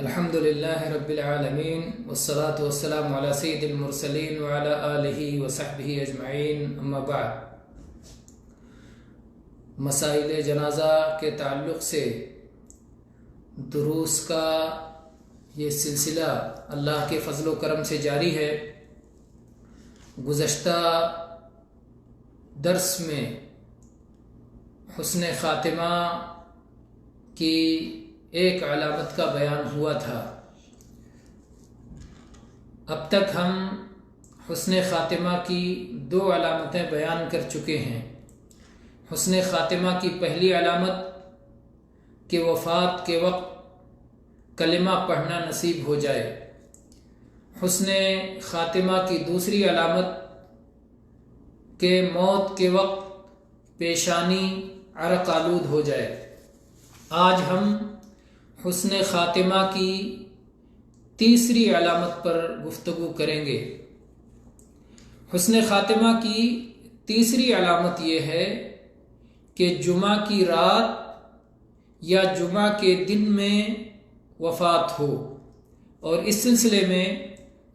الحمد للہ رب العالمین والصلاة والسلام علی سید المرسلین وعلی آلہ وصحبہ اجمعین، اما بعد۔ مسائل جنازہ کے تعلق سے دروس کا یہ سلسلہ اللہ کے فضل و کرم سے جاری ہے۔ گزشتہ درس میں حسن خاتمہ کی ایک علامت کا بیان ہوا تھا۔ اب تک ہم حسن خاتمہ کی 2 علامتیں بیان کر چکے ہیں۔ حسن خاتمہ کی پہلی علامت کہ وفات کے وقت کلمہ پڑھنا نصیب ہو جائے۔ حسن خاتمہ کی دوسری علامت کہ موت کے وقت پیشانی عرق آلود ہو جائے۔ آج ہم حسن خاتمہ کی تیسری علامت پر گفتگو کریں گے۔ حسن خاتمہ کی تیسری علامت یہ ہے کہ جمعہ کی رات یا جمعہ کے دن میں وفات ہو، اور اس سلسلے میں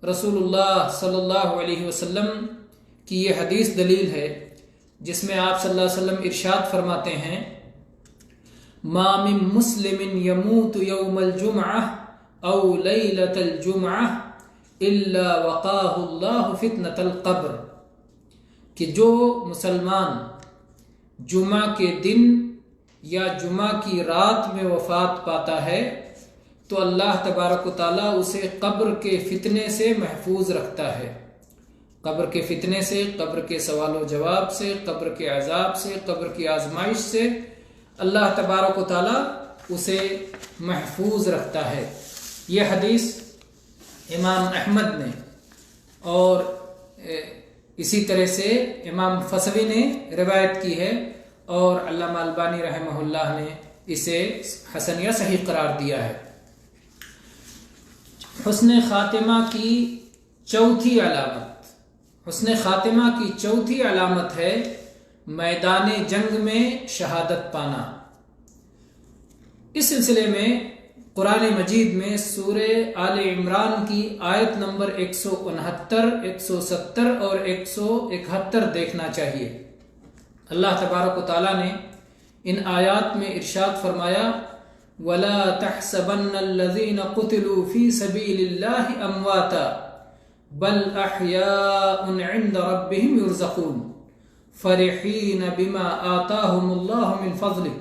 رسول اللہ صلی اللہ علیہ وسلم کی یہ حدیث دلیل ہے، جس میں آپ صلی اللہ علیہ وسلم ارشاد فرماتے ہیں: ما من مسلم يموت يوم الجمعة او ليلة الجمعة الا وقاه الله فتنة القبر، کہ جو مسلمان جمعہ کے دن یا جمعہ کی رات میں وفات پاتا ہے تو اللہ تبارک و تعالیٰ اسے قبر کے فتنے سے محفوظ رکھتا ہے۔ قبر کے فتنے سے، قبر کے سوال و جواب سے، قبر کے عذاب سے، قبر کی آزمائش سے اللہ تبارک و تعالیٰ اسے محفوظ رکھتا ہے۔ یہ حدیث امام احمد نے اور اسی طرح سے امام فسوی نے روایت کی ہے، اور علامہ البانی رحمہ اللہ نے اسے حسن یا صحیح قرار دیا ہے۔ حسن خاتمہ کی چوتھی علامت، حسن خاتمہ کی چوتھی علامت ہے میدان جنگ میں شہادت پانا۔ اس سلسلے میں قرآن مجید میں سورہ آل عمران کی آیت نمبر 169، 170 اور 171 دیکھنا چاہیے۔ اللہ تبارک و تعالیٰ نے ان آیات میں ارشاد فرمایا: وَلَا تَحْسَبَنَّ الَّذِينَ قُتِلُوا فِي سَبِيلِ اللَّهِ أَمْوَاتًا بَلْ أَحْيَاءٌ عِندَ رَبِّهِمْ يُرْزَقُونَ فَرِحِينَ بِمَا آتَاهُمُ اللَّهُ مِنْ فَضْلِهِ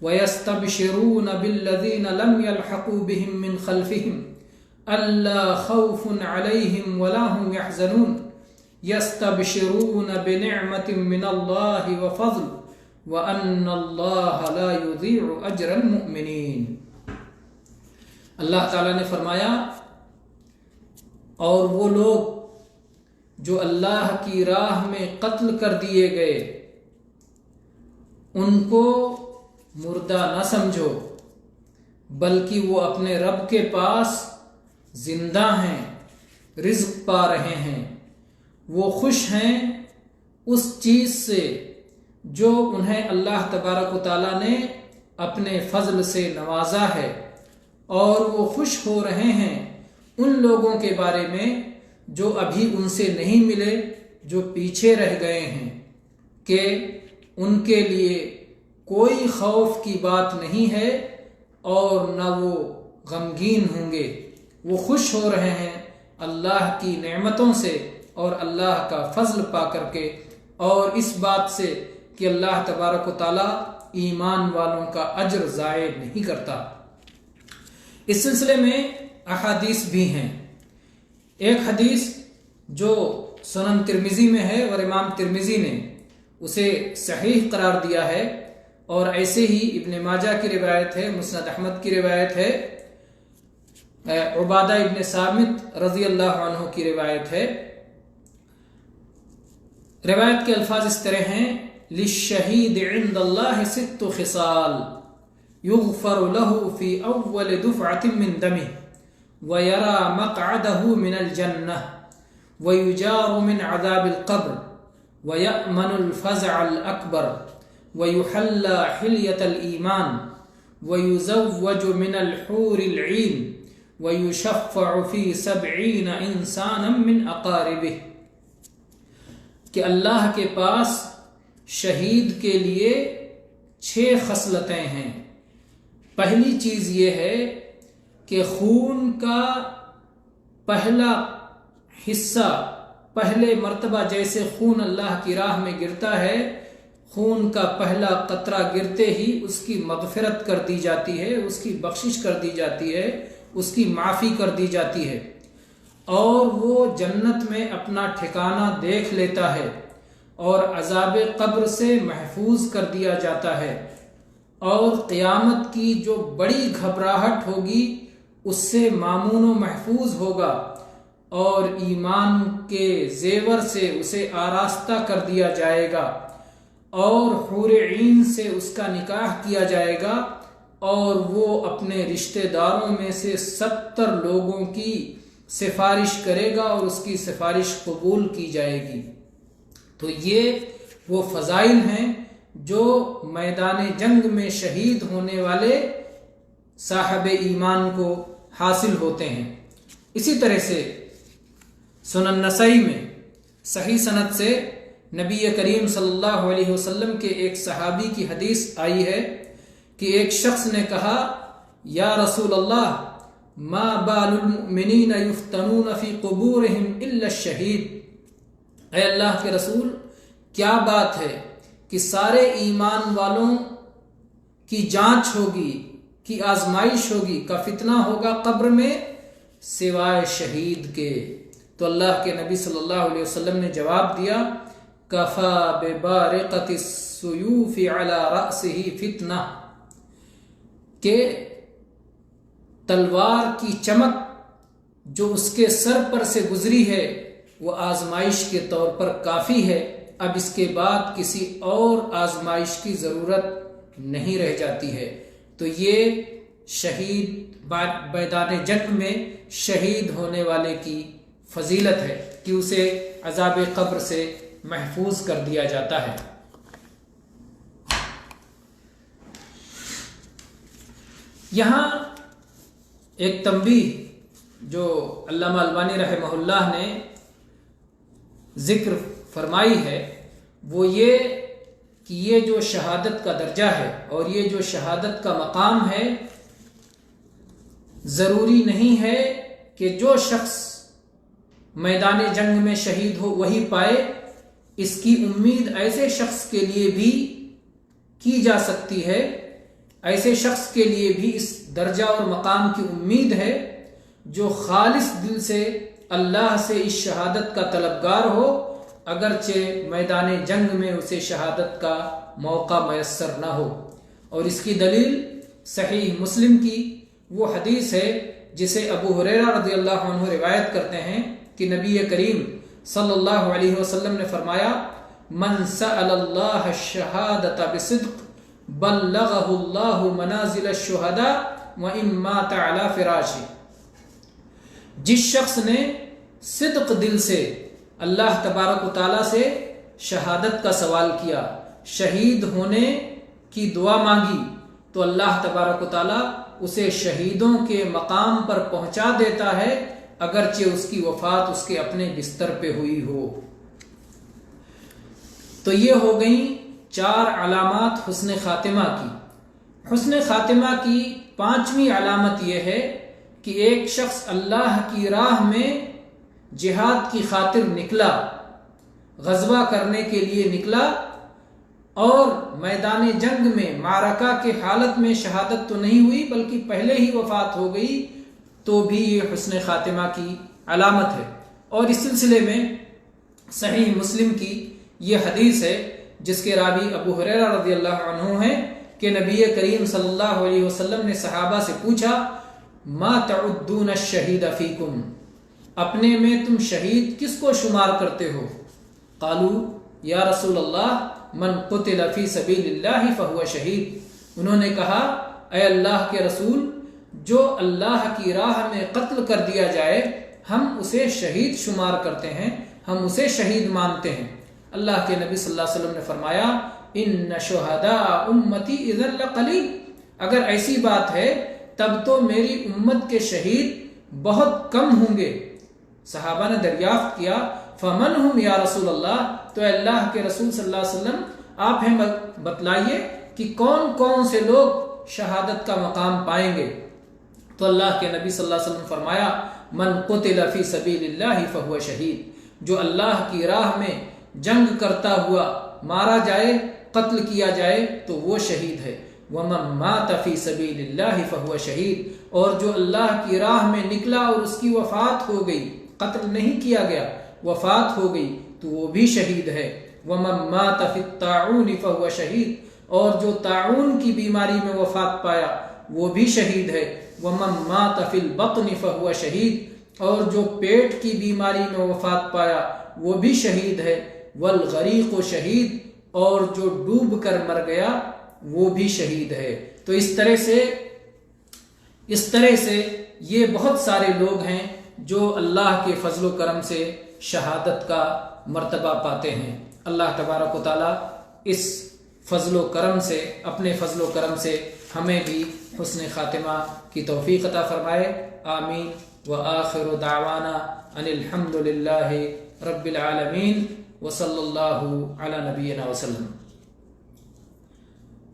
وَيَسْتَبْشِرُونَ بِالَّذِينَ لَمْ يَلْحَقُوا بِهِمْ مِنْ خَلْفِهِمْ أَلَّا خَوْفٌ عَلَيْهِمْ وَلَا هُمْ يَحْزَنُونَ يَسْتَبْشِرُونَ بِنِعْمَةٍ مِّنَ اللَّهِ وَفَضْلٍ وَأَنَّ اللَّهَ لَا يُضِيعُ أَجْرَ الْمُؤْمِنِينَ۔ اللہ تعالیٰ نے فرمایا، اور وہ لوگ جو اللہ کی راہ میں قتل کر دیے گئے ان کو مردہ نہ سمجھو، بلکہ وہ اپنے رب کے پاس زندہ ہیں، رزق پا رہے ہیں، وہ خوش ہیں اس چیز سے جو انہیں اللہ تبارک و تعالیٰ نے اپنے فضل سے نوازا ہے، اور وہ خوش ہو رہے ہیں ان لوگوں کے بارے میں جو ابھی ان سے نہیں ملے، جو پیچھے رہ گئے ہیں، کہ ان کے لیے کوئی خوف کی بات نہیں ہے اور نہ وہ غمگین ہوں گے۔ وہ خوش ہو رہے ہیں اللہ کی نعمتوں سے اور اللہ کا فضل پا کر کے، اور اس بات سے کہ اللہ تبارک و تعالیٰ ایمان والوں کا اجر ضائع نہیں کرتا۔ اس سلسلے میں احادیث بھی ہیں۔ ایک حدیث جو سنن ترمذی میں ہے اور امام ترمذی نے اسے صحیح قرار دیا ہے، اور ایسے ہی ابن ماجہ کی روایت ہے، مسند احمد کی روایت ہے، عبادہ ابن صامت رضی اللہ عنہ کی روایت ہے۔ روایت کے الفاظ اس طرح ہیں: للشہید عند اللہ 6 خصال یغفر له فی اول دفعۃ من دمہ ویرى مقعدہ من الجنہ ویجار من عذاب القبر ویأمن الفزع الأکبر ويحلى حلية الإيمان ويزوج من الحور العين وَيُشَفَّعُ فِي 70 إِنسَانًا مِّنْ أَقَارِبِهِ، کہ اللہ کے پاس شہید کے لیے 6 خصلتیں ہیں۔ پہلی چیز یہ ہے کہ خون کا پہلا حصہ، پہلے مرتبہ جیسے خون اللہ کی راہ میں گرتا ہے، خون کا پہلا قطرہ گرتے ہی اس کی مغفرت کر دی جاتی ہے، اس کی بخشش کر دی جاتی ہے، اس کی معافی کر دی جاتی ہے، اور وہ جنت میں اپنا ٹھکانہ دیکھ لیتا ہے، اور عذاب قبر سے محفوظ کر دیا جاتا ہے، اور قیامت کی جو بڑی گھبراہٹ ہوگی اس سے مامون و محفوظ ہوگا، اور ایمان کے زیور سے اسے آراستہ کر دیا جائے گا، اور حور عین سے اس کا نکاح کیا جائے گا، اور وہ اپنے رشتہ داروں میں سے 70 لوگوں کی سفارش کرے گا اور اس کی سفارش قبول کی جائے گی۔ تو یہ وہ فضائل ہیں جو میدان جنگ میں شہید ہونے والے صاحب ایمان کو حاصل ہوتے ہیں۔ اسی طرح سے سنن نسائی میں صحیح سند سے نبی کریم صلی اللہ علیہ وسلم کے ایک صحابی کی حدیث آئی ہے کہ ایک شخص نے کہا، یا رسول اللہ، ما بال المؤمنین یفتنون فی قبورہم الا الشہید، اے اللہ کے رسول، کیا بات ہے کہ سارے ایمان والوں کی جانچ ہوگی، کی آزمائش ہوگی، کا فتنہ ہوگا قبر میں سوائے شہید کے؟ تو اللہ کے نبی صلی اللہ علیہ وسلم نے جواب دیا، کفا ببارقۃ السیوف علی رأسہ فتنہ، کہ تلوار کی چمک جو اس کے سر پر سے گزری ہے وہ آزمائش کے طور پر کافی ہے، اب اس کے بعد کسی اور آزمائش کی ضرورت نہیں رہ جاتی ہے۔ تو یہ شہید میدان جنگ میں شہید ہونے والے کی فضیلت ہے کہ اسے عذاب قبر سے محفوظ کر دیا جاتا ہے۔ یہاں ایک تنبیہ جو علامہ البانی رحمہ اللہ نے ذکر فرمائی ہے وہ یہ کہ یہ جو شہادت کا درجہ ہے اور یہ جو شہادت کا مقام ہے، ضروری نہیں ہے کہ جو شخص میدان جنگ میں شہید ہو وہی پائے، اس کی امید ایسے شخص کے لیے بھی کی جا سکتی ہے، ایسے شخص کے لیے بھی اس درجہ اور مقام کی امید ہے جو خالص دل سے اللہ سے اس شہادت کا طلبگار ہو، اگرچہ میدان جنگ میں اسے شہادت کا موقع میسر نہ ہو۔ اور اس کی دلیل صحیح مسلم کی وہ حدیث ہے جسے ابو ہریرہ رضی اللہ عنہ روایت کرتے ہیں کہ نبی کریم صلی اللہ علیہ وسلم نے فرمایا، من سأل اللہ الشہادۃ بصدق بلغہ اللہ منازل الشہداء وإن مات علی فراشہ، جس شخص نے صدق دل سے اللہ تبارک و تعالیٰ سے شہادت کا سوال کیا، شہید ہونے کی دعا مانگی، تو اللہ تبارک و تعالیٰ اسے شہیدوں کے مقام پر پہنچا دیتا ہے، اگرچہ اس کی وفات اس کے اپنے بستر پہ ہوئی ہو۔ تو یہ ہو گئیں 4 علامات حسن خاتمہ کی۔ حسن خاتمہ کی 5ویں علامت یہ ہے کہ ایک شخص اللہ کی راہ میں جہاد کی خاطر نکلا، غزوہ کرنے کے لیے نکلا، اور میدان جنگ میں معرکہ کے حالت میں شہادت تو نہیں ہوئی بلکہ پہلے ہی وفات ہو گئی، تو بھی یہ حسن خاتمہ کی علامت ہے۔ اور اس سلسلے میں صحیح مسلم کی یہ حدیث ہے جس کے راوی ابو ہریرہ رضی اللہ عنہ ہیں کہ نبی کریم صلی اللہ علیہ وسلم نے صحابہ سے پوچھا، ما تعدون الشہید فیکم، اپنے میں تم شہید کس کو شمار کرتے ہو؟ قالوا یا رسول اللہ من قتل فی سبیل اللہ فہو شہید، انہوں نے کہا اے اللہ کے رسول، جو اللہ کی راہ میں قتل کر دیا جائے ہم اسے شہید شمار کرتے ہیں، ہم اسے شہید مانتے ہیں۔ اللہ کے نبی صلی اللہ علیہ وسلم نے فرمایا، ان شہداء امتی اذا لقلیل، اگر ایسی بات ہے تب تو میری امت کے شہید بہت کم ہوں گے۔ صحابہ نے دریافت کیا فمن ہم یا رسول اللہ، تو اللہ کے رسول صلی اللہ علیہ وسلم آپ ہمیں بتلائیے کہ کون کون سے لوگ شہادت کا مقام پائیں گے۔ تو اللہ کے نبی صلی اللہ علیہ وسلم فرمایا من قتل فی سبیل اللہ فہو شہید، جو اللہ کی راہ میں جنگ کرتا ہوا مارا جائے، قتل کیا جائے تو وہ شہید ہے۔ ومن مات فی سبیل اللہ فہو شہید، اور جو اللہ کی راہ میں نکلا اور اس کی وفات ہو گئی، قتل نہیں کیا گیا، وفات ہو گئی تو وہ بھی شہید ہے۔ ومن مات فی الطاعون فہو شہید، اور جو طاعون کی بیماری میں وفات پایا وہ بھی شہید ہے۔ ومن مات فی البطن فہو شہید، اور جو پیٹ کی بیماری میں وفات پایا وہ بھی شہید ہے۔ والغریق شہید، اور جو ڈوب کر مر گیا وہ بھی شہید ہے۔ تو اس طرح سے یہ بہت سارے لوگ ہیں جو اللہ کے فضل و کرم سے شہادت کا مرتبہ پاتے ہیں۔ اللہ تبارک و تعالی اس فضل و کرم سے، اپنے فضل و کرم سے ہمیں بھی حسن خاتمہ کی توفیق عطا فرمائے۔ آمین۔ وآخر دعوانا ان الحمد للہ رب العالمین وصلی اللہ علی نبینا وسلم۔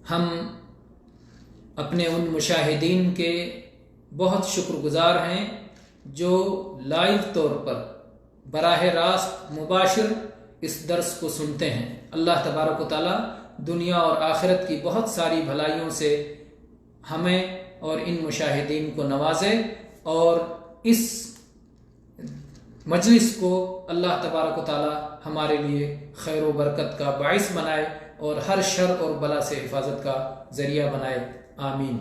ہم اپنے ان مشاہدین کے بہت شکر گزار ہیں جو لائیو طور پر براہ راست مباشر اس درس کو سنتے ہیں۔ اللہ تبارک و تعالی دنیا اور آخرت کی بہت ساری بھلائیوں سے ہمیں اور ان مشاہدین کو نوازے، اور اس مجلس کو اللہ تبارک و تعالی ہمارے لیے خیر و برکت کا باعث بنائے اور ہر شر اور بلا سے حفاظت کا ذریعہ بنائے۔ آمین۔